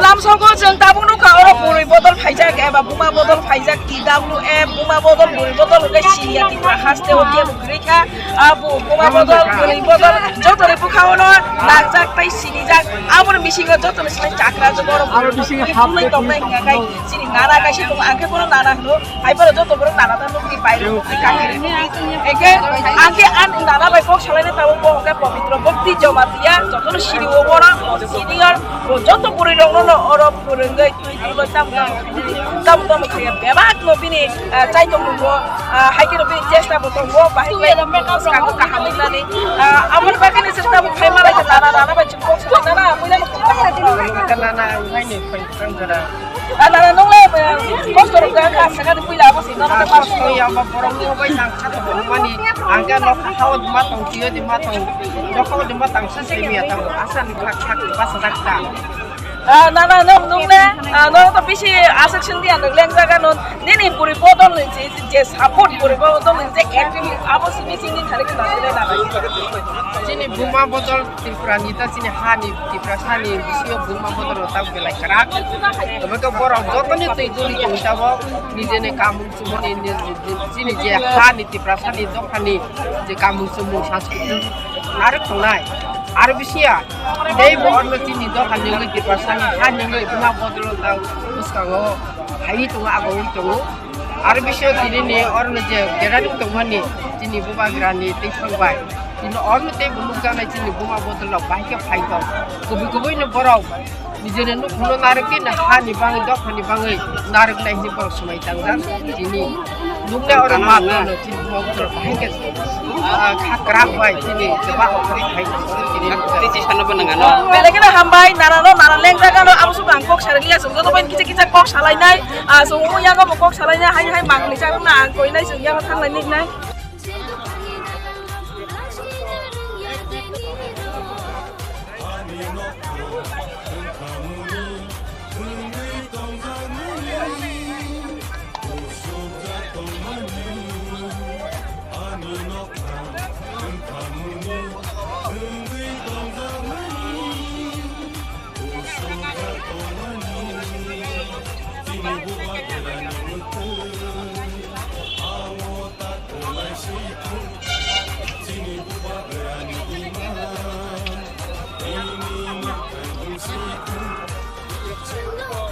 लामसावखौ जों दाबो नुखा बुरै बदल फाइजाक एबा बुमा बदल फाइजाक IWF बुमा बदल बुरै बदल सिरिया तिफ्रा हास्तेव dia bugrika abu buma bodol buरै bodol jotore bukaono nakjak tai sirijak abor misingo jotore sinai chakra jo boro boro misingo hamlai tomnai ngakai sini nana kaisi tung angke boro nana hlo haiboro joto boro nana ta nukti pairo nukti kakiri eke angke an nana bai kok salai tabo bohke pavitro bhakti jomatia jotore siri obora sirigar joto burai rongno oro burengai tui tui tam khaya bebak no bini chai tongbo haike no bini chesta bo tongbo bahai kago kahamilani amar bagane chesta bo khai malai nana nana bai chukko nana muila no nana haine khang jara nana nongle kostor ga saga de puila abo sin nana par so ya ma porong ni bai nang chat bo mani angga no khawat matong tio di matong joko di matang sesemi atang asan khak khak pasakta nana nongle no to bisi asaction dia no leng jaga no nini puri bodol ni je support puri bodol ni je active abo sini sini thare ke dare na sini buma bodol tifrani ta sini hani tifrasani bisio buma bodol ta belai karak to ko borong jotoni tei duli ko tabo nijene kamun sumoni sini je hani tifrasani dokhani je kamun sumo sanskrit narik tongnai আর বিশিয়া এই বর্ণতি নিদ হানিলে দিপাসানি হানিলে বুমা বদল দাও বুসকাগো high তো আগো তো আর বিশিয়া দিনে অরন যে গেরানি তমানি চিনি বুবা গ্রানি তে সংবাই দিন অরন তে বুমু জানাই চিনি বুমা বদল বাইকে ফাইতো কবি কবি ন বরাও নিজের নুখুনো নারকি না হানি বাঙে দখানি বাঙে নারক নাইনি বড় সময় তাংরা চিনি নুকলে অরন মা ন চিনি বুমা বদল বাইকে খাকরা বাই চিনি জবা অকরি খাই Belekena hambai narano naraleng ragano abo suka kok sargia sungguh to bain kica kok salai nai sungguh yang ko kok salai nai hai mangli sa na koi nai sungguh yang thang lai nik nai Thank you.